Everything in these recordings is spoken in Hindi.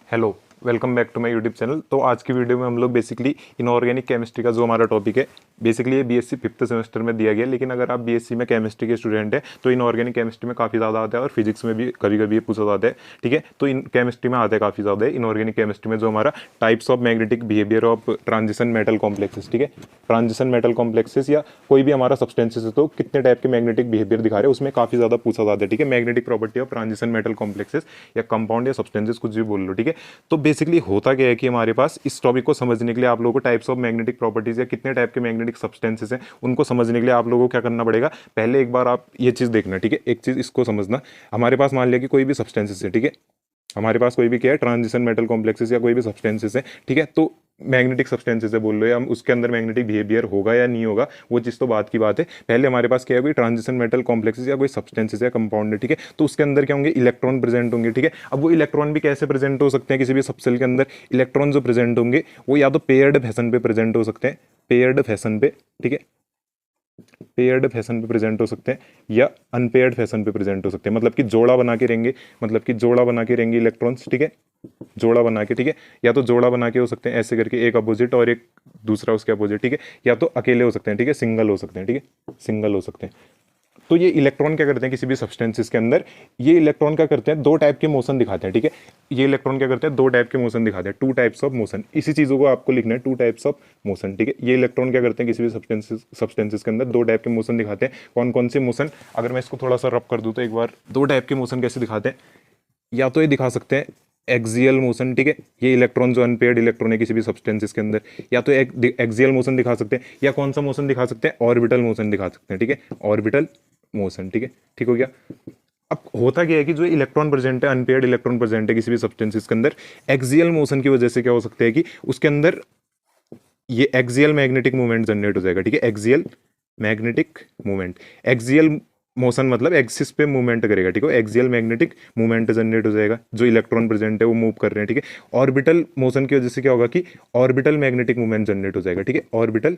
Hello, welcome back to my YouTube channel. तो आज की वीडियो में हम लोग बेसिकली इनऑर्गेनिक केमिस्ट्री का जो हमारा टॉपिक है, बेसिकली ये बीएससी फिफ्थ सेमेस्टर में दिया गया है। लेकिन अगर आप बीएससी में केमिस्ट्री के स्टूडेंट हैं तो इनऑर्गेनिक केमिस्ट्री में काफ़ी ज़्यादा आता है और फिजिक्स में भी कभी कभी ये पूछा जाता है। ठीक है, तो इन केमिस्ट्री में आता है काफ़ी ज़्यादा है। इनऑर्गेनिक केमिस्ट्री में जो हमारा types of magnetic behaviour of transition metal complexes, ठीक है, ट्रांजिशन मेटल कॉम्प्लेक्सेस या कोई भी हमारा सब्सटेंसेस है तो कितने टाइप के मैग्नेटिक बिहेवियर दिखा रहे हैं, उसमें काफ़ी ज़्यादा पूछा जाता है। ठीक है, magnetic property of transition metal complexes या कंपाउंड या सब्सटेंसेस कुछ भी बोल लो। ठीक है, तो बेसिकली होता क्या है कि हमारे पास इस टॉपिक को समझने के लिए आप लोगों को टाइप्स ऑफ मैग्नेटिक प्रॉपर्टीज या कितने टाइप के मैग्नेटिक सब्सटेंसेस हैं उनको समझने के लिए आप लोगों को क्या करना पड़ेगा, पहले एक बार आप ये चीज़ देखना। ठीक है, एक चीज़ इसको समझना, हमारे पास मान लिया कि कोई भी सब्सटेंसेस है। ठीक है, हमारे पास कोई भी क्या है, ट्रांजिशन मेटल कॉम्प्लेक्सेस या कोई भी सब्सटेंसेस है। ठीक है, तो मैग्नेटिक सब्सटेंसेस है बोल लो, या हम उसके अंदर मैग्नेटिक बिहेवियर होगा या नहीं होगा वो चीज़ तो बात की बात है। पहले हमारे पास क्या है, कोई ट्रांजिशन मेटल कॉम्प्लेक्सेस या कोई सब्सटेंसेस या कंपाउंड है। ठीक है, तो उसके अंदर क्या होंगे, इलेक्ट्रॉन प्रेजेंट होंगे। ठीक है, अब वो इलेक्ट्रॉन भी कैसे प्रेजेंट हो सकते हैं, किसी भी सबसेल के अंदर इलेक्ट्रॉन जो प्रेजेंट होंगे वो या तो पेयर्ड फैशन पे प्रेजेंट हो सकते हैं, पेयर्ड फैशन पे। ठीक है, पेयर्ड फैशन पे प्रेजेंट हो सकते हैं या अनपेयर्ड फैशन पे प्रेजेंट हो सकते हैं, मतलब कि जोड़ा बना के रहेंगे, मतलब कि जोड़ा बना के रहेंगे इलेक्ट्रॉन्स। ठीक है, जोड़ा बना के। ठीक है, या तो जोड़ा बना के हो सकते हैं ऐसे करके, एक अपोजिट और एक दूसरा उसके अपोजिट। ठीक है, या तो अकेले हो सकते हैं। ठीक है, सिंगल हो सकते हैं। ठीक है, सिंगल हो सकते हैं। तो ये इलेक्ट्रॉन क्या करते हैं किसी भी सब्सटेंसेस के अंदर, ये इलेक्ट्रॉन क्या करते हैं, दो टाइप के मोशन दिखाते हैं। ठीक है, ये इलेक्ट्रॉन क्या करते हैं, दो टाइप के मोशन दिखाते हैं, टू टाइप्स ऑफ मोशन। इसी चीज़ों को आपको लिखना है, टू टाइप्स ऑफ मोशन। ठीक है, ये इलेक्ट्रॉन क्या करते हैं किसी भी सब्सटेंसेस के अंदर दो टाइप के मोशन दिखाते हैं। कौन कौन से मोशन, अगर मैं इसको थोड़ा सा रब कर दूं तो एक बार, दो टाइप के मोशन कैसे दिखाते हैं, या तो ये दिखा सकते हैं एक्सियल मोशन। ठीक है, ये इलेक्ट्रॉन जो अनपेयर्ड इलेक्ट्रॉन है किसी भी सब्सटेंसेस के अंदर, या तो एक एक्सियल मोशन दिखा सकते हैं, या कौन सा मोशन दिखा सकते हैं, ऑर्बिटल मोशन दिखा सकते हैं। ठीक है, ऑर्बिटल मोशन। ठीक है, ठीक हो गया। अब होता क्या है कि जो इलेक्ट्रॉन प्रेजेंट है, अनपेयर्ड इलेक्ट्रॉन प्रेजेंट है किसी भी सब्सटेंसेस के अंदर, एक्सियल मोशन की वजह से क्या हो सकता है कि उसके अंदर ये एक्सियल मैग्नेटिक मूवमेंट जनरेट हो जाएगा। ठीक है, axial magnetic movement, axial motion मतलब एक्सिस पे मूवमेंट करेगा। ठीक है, एक्सियल मैग्नेटिक मूवमेंट जनरेट हो जाएगा, जो इलेक्ट्रॉन प्रेजेंट है वो मूव कर रहे हैं। ठीक है, ऑर्बिटल मोशन की वजह से क्या होगा कि ऑर्बिटल मैग्नेटिक मूवमेंट जनरेट हो जाएगा। ठीक है, ऑर्बिटल,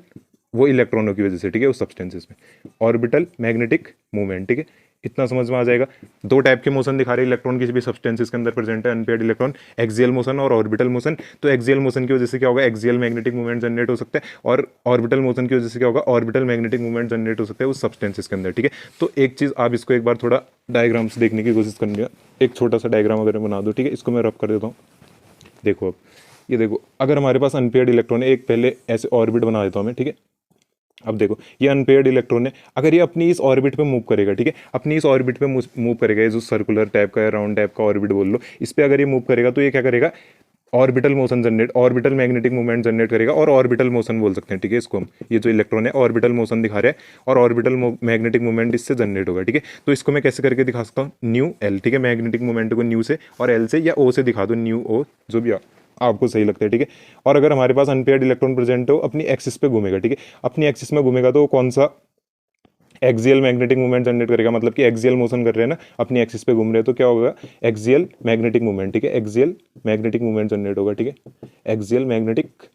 वो इलेक्ट्रॉनों की वजह से। ठीक है, उस सब्सटेंसेस में ऑर्बिटल मैग्नेटिक मूवमेंट। ठीक है, इतना समझ में आ जाएगा। दो टाइप के मोशन दिखा रहे हैं इलेक्ट्रॉन किसी भी सब्सटेंसेस के अंदर प्रेजेंट है, अनपेयर्ड इलेक्ट्रॉन, एक्सियल मोशन और ऑर्बिटल मोशन। तो एक्सियल मोशन की वजह से क्या होगा, एक्सियल मैग्नेटिक मूवमेंट जनरेट हो सकता है, और ऑर्बिटल मोशन की वजह से क्या होगा, ऑर्बिटल मैग्नेटिक मूवमेंट जनरेट हो सकता है उस सब्सटेंसेस के अंदर। ठीक है, तो एक चीज़ आप इसको एक बार थोड़ा डायग्राम से देखने की कोशिश करनी है। एक छोटा सा डायग्राम अगर मैं बना दूँ, ठीक है, इसको मैं रब कर देता हूँ। देखो अब ये देखो, अगर हमारे पास अनपेयर्ड इलेक्ट्रॉन है, एक पहले ऐसे ऑर्बिट बना देता हूँ मैं। ठीक है, अब देखो ये अनपेयर्ड इलेक्ट्रॉन है, अगर ये अपनी इस ऑर्बिट पे मूव करेगा। ठीक है, अपनी इस ऑर्बिट पे मूव करेगा, ये जो सर्कुलर टाइप का या राउंड टाइप का ऑर्बिट बोल लो, इस पे अगर ये मूव करेगा तो ये क्या करेगा, orbital motion generate, orbital magnetic movement generate करेगा, और ऑर्बिटल मोशन बोल सकते हैं। ठीक है, इसको हम, ये जो इलेक्ट्रॉन है ऑर्बिटल मोशन दिखा रहा है और ऑर्बिटल मैग्नेटिक मूवमेंट इससे जनरेट होगा। ठीक है, तो इसको मैं कैसे करके दिखा सकता हूँ, न्यू एल। ठीक है, मैग्नेटिक मूवमेंट को न्यू से और एल से या ओ से दिखा दो, न्यू ओ, जो भी आपको सही लगता है। ठीक है, और अगर हमारे पास अनपेयर्ड इलेक्ट्रॉन प्रेजेंट हो, अपनी एक्सिस पे घूमेगा। ठीक है, अपनी एक्सिस में घूमेगा तो कौन सा, एक्सियल मैग्नेटिक मूवमेंट जनरेट करेगा, मतलब कि एक्सियल मोशन कर रहे हैं ना, अपनी एक्सिस पे घूम रहे हैं, तो क्या होगा, एक्सियल मैग्नेटिक मूवमेंट। ठीक है, एक्सियल मैग्नेटिक मूवमेंट जनरेट होगा। ठीक है, एक्सियल मैग्नेटिक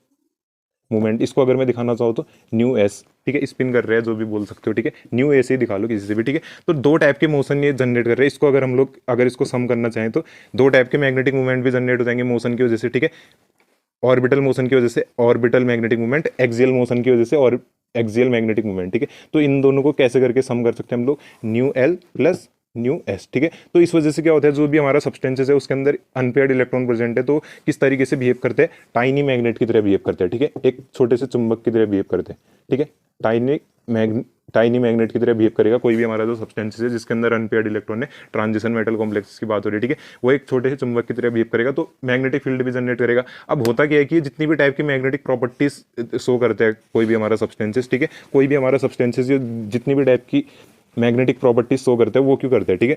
मूवमेंट, इसको अगर मैं दिखाना चाहूँ तो न्यू एस। ठीक है, स्पिन कर रहे हैं जो भी बोल सकते हो। ठीक है, न्यू एस ही दिखा लो किसी से भी। ठीक है, तो दो टाइप के मोशन ये जनरेट कर रहे हैं, इसको अगर हम लोग अगर इसको सम करना चाहें तो दो टाइप के मैग्नेटिक मूवमेंट भी जनरेट हो जाएंगे मोशन की वजह से। ठीक है, ऑर्बिटल मोशन की वजह से orbital magnetic movement, axial motion की वजह से और एक्सियल मैग्नेटिक मूवमेंट। ठीक है, तो इन दोनों को कैसे करके सम कर सकते हैं हम लोग, new L plus new S. ठीक है, तो इस वजह से क्या होता है, जो भी हमारा सब्सटेंसेस है उसके अंदर अनपेयर्ड इलेक्ट्रॉन प्रेजेंट है तो किस तरीके से बिहेव करते हैं, टाइनी मैग्नेट की तरह बिहेव करते हैं। ठीक है, एक छोटे से चुंबक की तरह बिहेव करते हैं। ठीक है, टाइनी मैग्नेट की तरह बिहेव करेगा कोई भी हमारा जो सब्सटेंसेस है जिसके अंदर अनपेयर्ड इलेक्ट्रॉन है, ट्रांजिशन मेटल कॉम्प्लेक्स की बात हो रही है। ठीक है, वो एक छोटे से चुंबक की तरह बिहेव करेगा तो मैग्नेटिक फील्ड भी जनरेट करेगा। अब होता क्या है कि जितनी भी टाइप की मैग्नेटिक प्रॉपर्टीज शो करते हैं कोई भी हमारा सब्सटेंसेस, ठीक है, कोई भी हमारा सब्सटेंसेस जितनी भी टाइप की मैग्नेटिक प्रॉपर्टीज शो करते हैं वो क्यों करते हैं, ठीक है,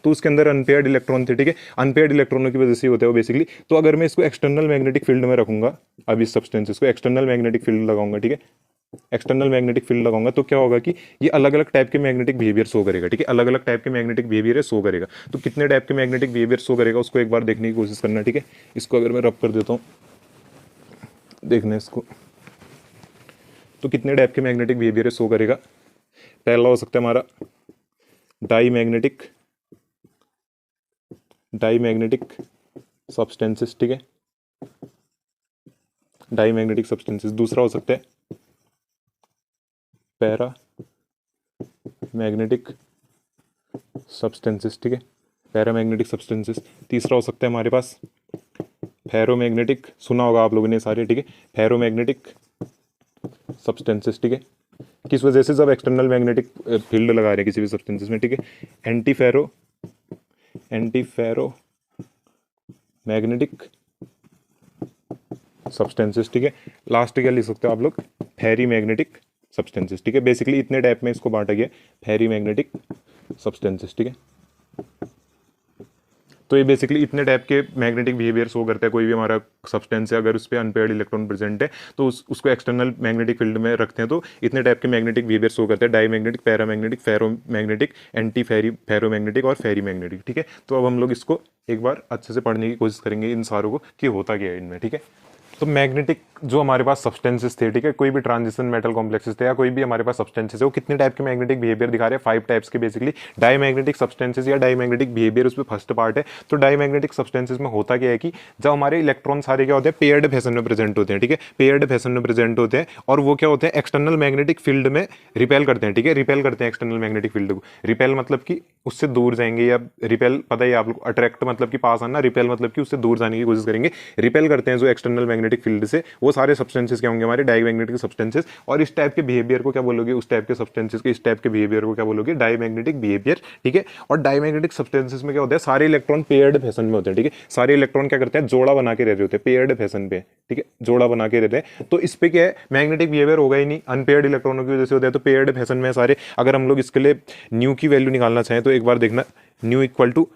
तो उसके अंदर अनपेयर्ड इलेक्ट्रॉन थे। ठीक है, अनपेयर्ड इलेक्ट्रॉनों की वजह से होता है वो बेसिकली। तो अगर मैं इसको एक्सटर्नल मैग्नेटिक फील्ड में रखूंगा, अब इस सब्सटेंसेस को एक्सटर्नल मैग्नेटिक फील्ड लगाऊंगा, ठीक है, एक्सटर्नल मैग्नेटिक फील्ड लगाऊंगा तो क्या होगा कि ये अलग अलग टाइप के मैग्नेटिक बिहेवियर शो करेगा। ठीक है, अलग अलग टाइप के मैग्नेटिक बिहेवियर शो करेगा, तो कितने टाइप के मैग्नेटिक बिहेवियर शो करेगा उसको एक बार देखने की कोशिश करना। ठीक है, इसको अगर मैं रब कर देता हूँ, देखना इसको, तो कितने टाइप के मैग्नेटिक बिहेवियर शो करेगा। पहला हो सकता है हमारा डाई मैग्नेटिक सब्सटेंसेस, ठीक है, डाई मैग्नेटिक सब्सटेंसेस। दूसरा हो सकता है पैरा मैग्नेटिक सब्सटेंसेस, ठीक है, पैरामैग्नेटिक सब्सटेंसेस। तीसरा हो सकता है हमारे पास फेरोमैग्नेटिक, सुना होगा आप लोगों ने सारे, ठीक है, फेरोमैग्नेटिक सब्सटेंसेस, ठीक है। किस वजह से, जब एक्सटर्नल मैग्नेटिक फील्ड लगा रहे हैं किसी भी सब्सटेंसेस में, ठीक है, एंटी फेरो मैग्नेटिक सब्सटेंसेस, ठीक है। लास्ट क्या लिख सकते हो आप लोग, फेरी मैग्नेटिक सब्सटेंसेस, ठीक है। बेसिकली इतने टाइप में इसको बांटा गया, फेरी मैग्नेटिक सब्सटेंसेस, ठीक है। तो ये बेसिकली इतने टाइप के मैग्नेटिक बिहेवियर शो करता है। कोई भी हमारा सब्सटेंस है, अगर उस पर अनपेयर्ड इलेक्ट्रॉन प्रेजेंट है तो उसको एक्सटर्नल मैग्नेटिक फील्ड में रखते हैं, तो इतने टाइप के मैग्नेटिक बिहेवियर शो करते हैं, diamagnetic, paramagnetic, ferromagnetic, anti ferromagnetic और फेरीमैग्नेटिक, ठीक है। तो अब हम लोग इसको एक बार अच्छे से पढ़ने की कोशिश करेंगे इन सारों को कि होता क्या है इनमें, ठीक है। तो मैग्नेटिक जो हमारे पास सब्सटेंसेस थे, ठीक है, कोई भी ट्रांजिशन मेटल कॉम्प्लेक्सेस थे या कोई भी हमारे पास सब्सटेंसेस है, वो कितने टाइप के मैग्नेटिक बिहेवियर दिखा रहे हैं, 5 टाइप्स के बेसिकली डाई मैग्नेटिक सब्सटेंसेस या डाई मैग्नेटिक बिहेवियर उसमें फर्स्ट पार्ट है। तो डाई मैग्नेटिक सब्सटेंसेस में होता क्या है कि जब हमारे इलेक्ट्रॉन सारे क्या होते हैं, पेयर्ड फैशन में प्रेजेंट होते हैं, ठीक है, पेयर्ड फैशन में प्रेजेंट होते हैं, और वो क्या होते हैं, एक्सटर्नल मैग्नेटिक फील्ड में रिपेल करते हैं, ठीक है, रिपेल करते हैं एक्सटर्नल मैग्नेटिक फील्ड को। रिपेल मतलब कि उससे दूर जाएंगे, या रिपेल पता ही आप लोग, अट्रैक्ट मतलब कि पास आना, रिपेल मतलब कि उससे दूर जाने की कोशिश करेंगे। रिपेल करते हैं जो एक्सटर्नल मैग्नेटिक फील्ड से, वो सारे सब्सटेंसेस क्या होंगे, हमारे डाईमैग्नेटिक सब्सटेंसेस। और इस टाइप के बिहेवियर को क्या बोलोगे, उस टाइप के सब्सटेंसेस के इस टाइप के बिहेवियर को क्या बोलोगे, डाईमैग्नेटिक बिहेवियर, ठीक है। और डाईमैग्नेटिक सब्सटेंसेस में क्या होता है, सारे इलेक्ट्रॉन पेयर्ड फैशन में होते हैं, ठीक है, सारे इलेक्ट्रॉन क्या करते हैं, जोड़ा बना के रह रहे होते हैं पेयर्ड फैशन पे, ठीक है, जोड़ा बना के रहते हैं। तो इस पे क्या है, मैग्नेटिक बिहेवियर होगा ही नहीं, अनपेयर्ड इलेक्ट्रॉनों की वजह से होता है, तो पेयर्ड फैशन में सारे। अगर हम लोग इसके लिए न्यू की वैल्यू निकालना चाहें तो एक बार देखना, न्यू इक्वल टू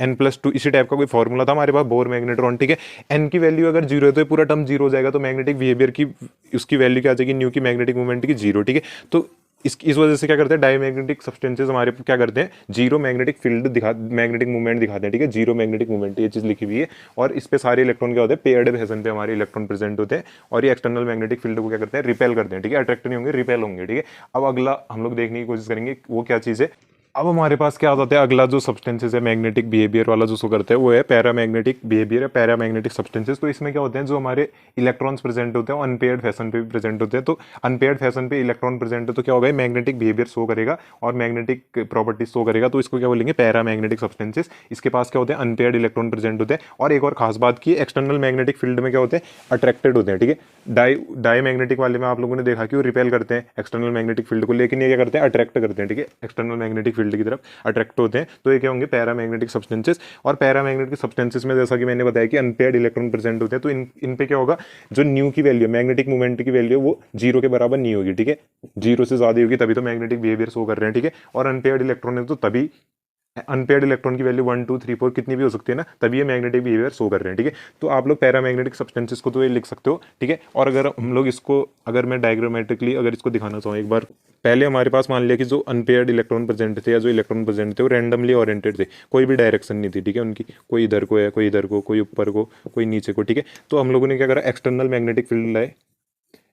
√n+2, इसी टाइप का कोई फॉर्मूला था हमारे पास बोर मैग्नेट्रॉन, ठीक है। एन की वैल्यू अगर जीरो है तो ये पूरा टर्म जीरो हो जाएगा, तो मैग्नेटिक बिहेवियर की उसकी वैल्यू क्या आ जाएगी, न्यू की मैग्नेटिक मूवमेंट की जीरो, ठीक है। तो इस वजह से क्या करते हैं, डाईमैग्नेटिक सब्सटेंसेस हमारे क्या करते हैं, zero magnetic field magnetic movement दिखाते हैं, ठीक है, जीरो मैग्नेटिक मूवमेंट, ये चीज लिखी हुई है। और इस पे सारे इलेक्ट्रॉन क्या होते हैं, पेयर्ड फैशन पे हमारे इलेक्ट्रॉन प्रेजेंट होते हैं, और ये एक्सटर्नल मैग्नेटिक फील्ड को क्या करते हैं, रिपेल करते हैं, ठीक है, अट्रैक्ट नहीं होंगे, रिपेल होंगे, ठीक है। अब अगला हम लोग देखने की कोशिश करेंगे वो क्या चीज है। अब हमारे पास क्या आ जाता है, अगला जो सब्सटेंसेस है मैग्नेटिक बिहेवियर वाला जो शो करता है, वो है पैरामैग्नेटिक बिहेवियर है, पैरामैग्नेटिक सब्सटेंसेस। तो इसमें क्या होते हैं, जो हमारे इलेक्ट्रॉन्स प्रेजेंट होते हैं अनपेयर्ड फैशन पे भी प्रेजेंट होते हैं। तो अनपेयर्ड फैशन पे इलेक्ट्रॉन प्रेजेंट है तो क्या होगा, मैग्नेटिक बिहेवियर शो करेगा और मैग्नेटिक प्रॉपर्टीज शो करेगा, तो इसको क्या बोलेंगे, पैरामैग्नेटिक सब्सटेंसेस। इसके पास क्या होते हैं, अनपेयर्ड इलेक्ट्रॉन प्रेजेंट होते हैं। और एक और खास बात की, एक्सटर्नल मैग्नेटिक फील्ड में क्या होते हैं, अट्रैक्टेड होते हैं, ठीक है। डाई मैग्नेटिक वाले में आप लोगों ने देखा कि वो रिपेल करते हैं एक्सटर्नल मैग्नेटिक फील्ड को, लेकिन ये क्या करते हैं, अट्रैक्ट करते हैं, ठीक है, एक्सटर्नल मैग्नेटिक फील्ड की तरफ अट्रैक्ट होते हैं। तो ये क्या होंगे, पैरामैग्नेटिक सब्सटेंसेस। और पैरामैग्नेटिक सब्सटेंसेस में जैसा कि मैंने बताया कि अनपेयर्ड इलेक्ट्रॉन प्रेजेंट होते हैं, तो इन पे क्या होगा, जो न्यू की वैल्यू, मैग्नेटिक मूवमेंट की वैल्यू, वो जीरो के बराबर नहीं होगी, ठीक है, जीरो से ज्यादा होगी, तभी तो मैग्नेटिक बिहेवियर शो कर रहे हैं, ठीक है। और अनपेयर्ड इलेक्ट्रॉन है तो तभी अनपेयर्ड इलेक्ट्रॉन की वैल्यू 1 2 3 4 कितनी भी हो सकती है ना, तभी ये मैग्नेटिक बिहेवियर शो कर रहे हैं, ठीक है। तो आप लोग पैरामैग्नेटिक सब्सटेंसेस को तो ये लिख सकते हो, ठीक है। और अगर हम लोग इसको, अगर मैं डायग्रामेटिकली अगर इसको दिखाना चाहूँ एक बार, पहले हमारे पास मान लिया कि जो अनपेयर्ड इलेक्ट्रॉन प्रेजेंट थे या जो इलेक्ट्रॉन प्रेजेंट थे वो रैंडमली ओरिएंटेड थे, कोई भी डायरेक्शन नहीं थी, ठीक है, उनकी, कोई इधर को है, कोई इधर को, कोई ऊपर को, कोई नीचे को, ठीक है। तो हम लोगों ने क्या करा, एक्सटर्नल मैग्नेटिक फील्ड लाए,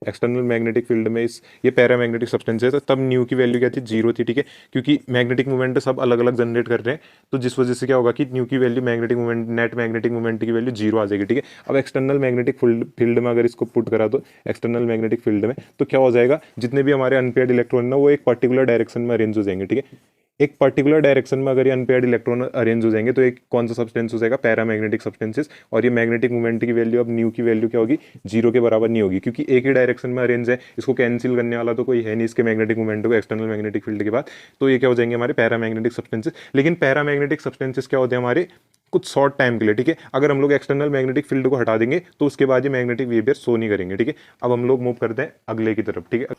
एक्सटर्नल मैग्नेटिक फील्ड में इस ये पैरामैग्नेटिक सब्सटेंस है, तो तब न्यू की वैल्यू क्या थी, जीरो थी, ठीक है, क्योंकि मैग्नेटिक मूवमेंट सब अलग अलग जनरेट कर रहे हैं। तो जिस वजह से क्या होगा कि न्यू की value, magnetic movement, net magnetic movement की वैल्यू जीरो आ जाएगी, ठीक है। अब एक्सटर्नल मैग्नेटिक फील्ड में अगर इसको पुट करा दो, एक्सटर्नल मैग्नेटिक फील्ड में, तो क्या हो जाएगा, जितने भी हमारे अनपेयर्ड इलेक्ट्रॉन ना वो एक पर्टिकुलर डायरेक्शन में अरेंज हो जाएंगे, ठीक है। एक पर्टिकुलर डायरेक्शन में अगर ये अनपेयर्ड इलेक्ट्रॉन अरेंज हो जाएंगे तो एक कौन सा सब्सटेंस हो जाएगा, पैरामैग्नेटिक सब्सटेंसेस। और ये मैग्नेटिक मूवमेंट की वैल्यू अब न्यू की वैल्यू क्या होगी, जीरो के बराबर नहीं होगी, क्योंकि एक ही डायरेक्शन में अरेंज है, इसको कैंसिल करने वाला तो कोई है नहीं इसके मैग्नेटिक मूवमेंट को एक्सटर्नल मैग्नेटिक फील्ड के बाद। तो ये क्या हो जाएंगे, हमारे पैरामैग्नेटिक सब्सटेंसेस। लेकिन पैरामैग्नेटिक सब्सटेंसेस क्या होते हैं, हमारे कुछ शॉर्ट टाइम के लिए, ठीक है। अगर हम लोग एक्सटर्नल मैग्नेटिक फील्ड को हटा देंगे तो उसके बाद ये मैग्नेटिक बिहेवियर शो नहीं करेंगे, ठीक है। अब हम लोग मूव करते हैं अगले की तरफ, ठीक है।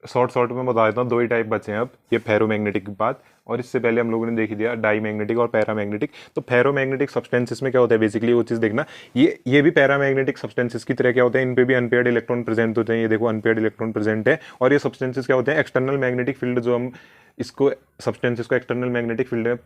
शॉर्ट में बता देता हूँ, दो ही टाइप बचे हैं अब, ये फेरोमैग्नेटिक की बात, और इससे पहले हम लोगों ने देख ही दिया डाई मैग्नेटिक और पैरामैग्नेटिक। तो फेरोमैग्नेटिक सब्सटेंसेस में क्या होता है, बेसिकली वो चीज़ देखना, ये भी पैरामैग्नेटिक सब्सटेंसेस की तरह क्या होता है, इन पे भी अनपेयर्ड इलेक्ट्रॉन प्रेजेंट होते हैं, ये देखो अनपेयर्ड इलेक्ट्रॉन प्रेजेंट है। और ये सब्सटेंसेस क्या होते हैं, एक्सटर्नल मैग्नेटिक फील्ड, जो हम इसको सब्सटेंसेस को एक्सटर्नल मैग्नेटिक फील्ड में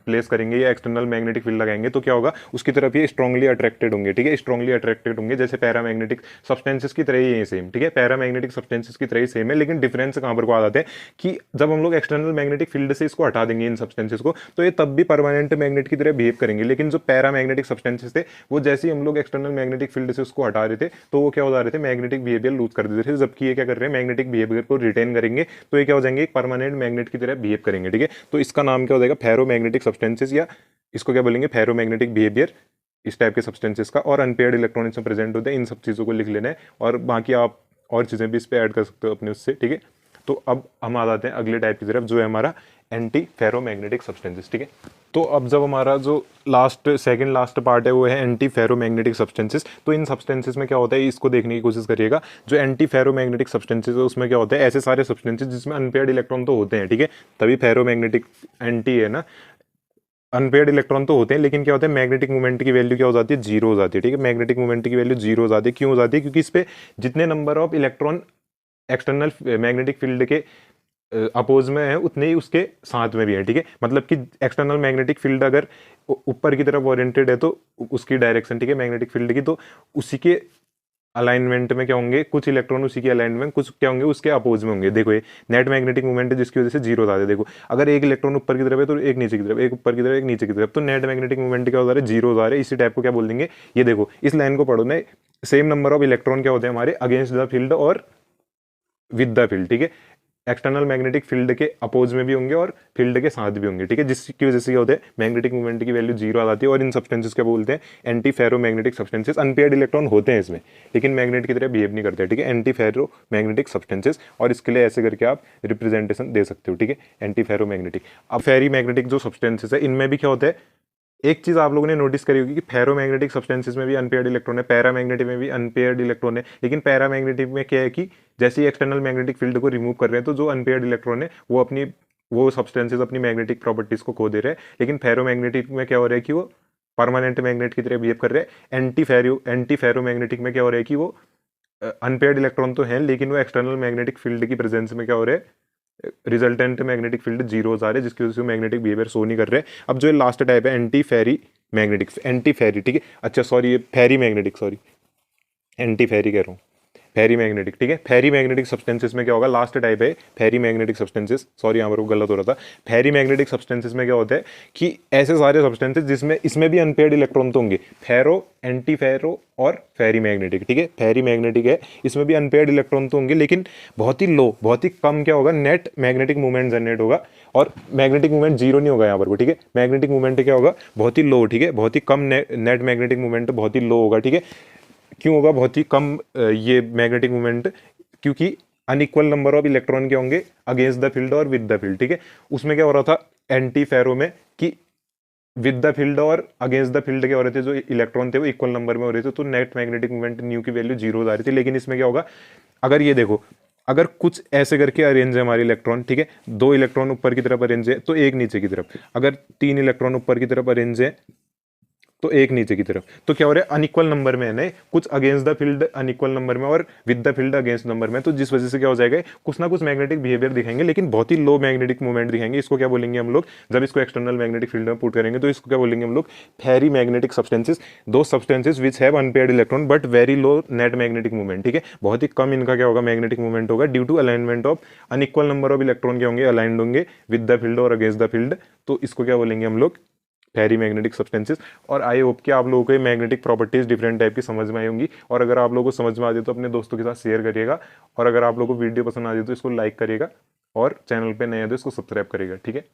प्लेस करेंगे या एक्सटर्नल मैग्नेटिक फील्ड लगाएंगे तो क्या होगा, उसकी तरफ ये स्ट्रांगली अट्रैक्टेड होंगे, ठीक है, स्ट्रांगली अट्रैक्टेड होंगे, जैसे पैरामैग्नेटिक सब्सटेंसेस की तरह ही है सेम, ठीक है, पैरामैग्नेटिक सब्सटेंसेस की तरह ही सेम है। लेकिन डिफरेंस कहां पर को आ जाते हैं कि जब हम लोग एक्सटर्नल मैग्नेटिक फील्ड से इसको हटा देंगे इन सब्सटेंसेस को, तो ये तब भी परमानेंट मैग्नेट की तरह बिहेव करेंगे। लेकिन जो पैरामैग्नेटिक सब्सटेंसेस थे वो जैसे ही हम लोग एक्सटर्नल मैग्नेटिक फील्ड से उसको हटा रहे थे तो वो क्या हो जा रहे थे, मैग्नेटिक बिहेवियर लूज कर देते थे, जबकि ये क्या कर रहे हैं, मैग्नेटिक बिहेवियर को रिटेन करेंगे, तो ये क्या हो जाएंगे, एक परमानेंट मैग्नेट की तरह बिहेव करेंगे। ठीक है, तो इसका नाम क्या हो जाएगा, फेरोमैग्नेटिक सब्सटेंसेस, या इसको क्या बोलेंगे, फेरोमैग्नेटिक बिहेवियर इस टाइप के सब्सटेंसेस का। और अनपेयर्ड इलेक्ट्रॉन इसमें प्रेजेंट होते हैं, इन सब चीज़ों को लिख लेना है, और बाकी आप और चीज़ें भी इस पर ऐड कर सकते हो अपने उससे। ठीक है, तो अब हम आ जाते हैं अगले टाइप की तरफ, जो है हमारा एंटी फेरोमैग्नेटिक सब्सटेंसेस। ठीक है, तो अब जब हमारा जो सेकंड लास्ट पार्ट है वो है एंटी फेरोमैग्नेटिक सब्सटेंसेस। तो इन सब्सटेंसेस में क्या होता है, इसको देखने की कोशिश करिएगा। जो एंटी फेरोमैग्नेटिक सब्सटेंसेस है उसमें क्या होता है, ऐसे सारे सब्सटेंसेस जिसमें अनपेयर्ड इलेक्ट्रॉन तो होते हैं। ठीक है, तभी फेरोमैग्नेटिक एंटी है ना, अनपेयर्ड इलेक्ट्रॉन तो होते हैं, लेकिन क्या होता है, मैग्नेटिक मोमेंट की वैल्यू क्या हो जाती है, जीरो हो जाती है। ठीक है, मैग्नेटिक मोमेंट की वैल्यू जीरो हो जाती है। क्यों हो जाती है, क्योंकि इस पे जितने number of electron external magnetic field के अपोज में है उतने ही उसके साथ में भी है। ठीक है, मतलब कि एक्सटर्नल मैग्नेटिक फील्ड अगर ऊपर की तरफ ओरिएंटेड है तो उसकी डायरेक्शन, ठीक है, मैग्नेटिक फील्ड की, तो उसी के अलाइनमेंट में क्या होंगे, कुछ इलेक्ट्रॉन उसी के अलाइनमेंट, कुछ क्या होंगे उसके अपोज में होंगे। देखो ये नेट मैग्नेटिक मूवमेंट है जिसकी वजह से जीरो आ रहा है। देखो अगर एक इलेक्ट्रॉन ऊपर की तरफ है तो एक नीचे की तरफ, एक ऊपर की तरफ एक नीचे की तरफ, तो नेट मैग्नेटिक मूवमेंट क्या हो रहा है, जीरो आ रहा है। इसी टाइप को क्या बोल देंगे, ये देखो इस लाइन को पढ़ो ना, सेम नंबर ऑफ इलेक्ट्रॉन क्या होते हैं हमारे अगेंस्ट द फील्ड और विद द फील्ड। ठीक है, एक्सटर्नल मैग्नेटिक फील्ड के अपोज में भी होंगे और फील्ड के साथ भी होंगे। ठीक है, जिसकी वजह से क्या होता है, मैग्नेटिक मूवमेंट की वैल्यू जीरो आ जाती है। और इन सब्सटेंसेस क्या बोलते हैं, anti ferromagnetic substances. Unpaired electron होते हैं इसमें, लेकिन मैग्नेट की तरह बिहेव नहीं करते। ठीक है, एंटी फेरोमैग्नेटिक सब्सटेंसेस, और इसके लिए ऐसे करके आप रिप्रेजेंटेशन दे सकते हो। ठीक है, एंटी फेरोमैग्नेटिक। अब फेरी मैग्नेटिक जो सब्सटेंसेस है इनमें भी क्या होता है, एक चीज आप लोगों ने नोटिस करी होगी कि फेरोमैग्नेटिक सब्सटेंसेस में भी अनपेयर्ड इलेक्ट्रॉन है, पैरामैग्नेटिक में भी अनपेयर्ड इलेक्ट्रॉन है। लेकिन पैरामैग्नेटिक में क्या है कि जैसे ही एक्सटर्नल मैग्नेटिक फील्ड को रिमूव कर रहे हैं तो जो अनपेयर्ड इलेक्ट्रॉन है वो सब्सटेंसेस अपनी मैग्नेटिक प्रॉपर्टीज को खो दे रहे हैं। लेकिन फेरोमैग्नेटिक में क्या हो रहा है कि वो परमानेंट मैग्नेट की तरह बिहेव कर रहे हैं। एंटी फेरोमैग्नेटिक में क्या हो रहा है कि वो अनपेयर्ड इलेक्ट्रॉन तो है लेकिन वो एक्सटर्नल मैग्नेटिक फील्ड की प्रेजेंस में क्या हो रहा है, रिजल्टेंट मैग्नेटिक फील्ड जीरो आ रहे हैं, जिसकी वजह से मैग्नेटिक बिहेवियर शो नहीं कर रहे हैं। अब जो लास्ट टाइप है एंटी फेरी मैग्नेटिक, एंटी फेरी, ठीक है, अच्छा सॉरी ये फेरी मैग्नेटिक, सॉरी एंटी फेरी कह रहा हूँ, फेरी मैग्नेटिक। ठीक है, फेरी मैग्नेटिक सब्सटेंसेस में क्या होगा, लास्ट टाइप है फेरी मैग्नेटिक सब्सटेंसेस, सॉरी यहाँ पर वो गलत हो रहा था। फेरी मैग्नेटिक सब्सटेंसेस में क्या होता है कि ऐसे सारे सब्सटेंसेस जिसमें इसमें भी अनपेयर्ड इलेक्ट्रॉन तो होंगे, फेरो, एंटी फेरो और फेरी मैग्नेटिक। ठीक है, फेरी मैग्नेटिक है, इसमें भी अनपेयर्ड इलेक्ट्रॉन तो होंगे लेकिन बहुत ही लो, बहुत ही कम क्या होगा, नेट मैग्नेटिक मूवमेंट जनरेट होगा। और मैग्नेटिक मूवमेंट जीरो नहीं होगा यहाँ पर, ठीक है, मैग्नेटिक मूवमेंट क्या होगा, बहुत ही लो। ठीक है, बहुत ही कम नेट मैग्नेटिक मूवमेंट बहुत ही लो होगा। ठीक है, क्यों होगा बहुत ही कम ये मैग्नेटिक मूवमेंट, क्योंकि अनइक्वल नंबर ऑफ इलेक्ट्रॉन के होंगे अगेंस्ट द फील्ड और विद द फील्ड। ठीक है, उसमें क्या हो रहा था एंटी फेरो में कि विद द फील्ड और अगेंस्ट द फील्ड क्या हो रहे थे, जो इलेक्ट्रॉन थे वो इक्वल नंबर में हो रहे थे, तो नेट मैग्नेटिक मूवमेंट न्यू की वैल्यू जीरो आ रही थी। लेकिन इसमें क्या होगा, अगर ये देखो, अगर कुछ ऐसे करके अरेंज है हमारे इलेक्ट्रॉन, ठीक है, दो इलेक्ट्रॉन ऊपर की तरफ अरेंज है तो एक नीचे की तरफ, अगर तीन इलेक्ट्रॉन ऊपर की तरफ अरेंज है तो एक नीचे की तरफ, तो क्या हो रहा है, अनइक्वल नंबर में है ना, कुछ against the field unequal number में और with the field against number में, तो जिस वजह से क्या हो जाएगा, कुछ ना कुछ मैग्नेटिक बिहेवियर दिखाएंगे लेकिन बहुत ही लो मैग्नेटिक मूवमेंट दिखाएंगे। इसको क्या बोलेंगे हम लोग, जब इसको एक्सटर्नल मैग्नेटिक फील्ड में पुट करेंगे तो इसको क्या बोलेंगे हम लोग, फेरी मैग्नेटिक सब्सटेंसेस। दो substances which have unpaired electron but very low net magnetic movement. ठीक है, बहुत ही कम इनका क्या होगा, मैग्नेटिक मूवमेंट होगा due to alignment of unequal number of electron के होंगे, अलाइंड होंगे विद द फील्ड और अगेंस्ट द फील्ड, तो इसको क्या बोलेंगे हम लोग, फेरी मैग्नेटिक सब्सटेंसेस। और आई होप कि आप लोगों को ये मैग्नेटिक प्रॉपर्टीज डिफरेंट टाइप की समझ में आई होंगी। और अगर आप लोगों को समझ में आ जाए तो अपने दोस्तों के साथ शेयर करिएगा, और अगर आप लोगों को वीडियो पसंद आ जाए तो इसको लाइक करिएगा, और चैनल पे नए हैं तो इसको सब्सक्राइब करिएगा। ठीक है।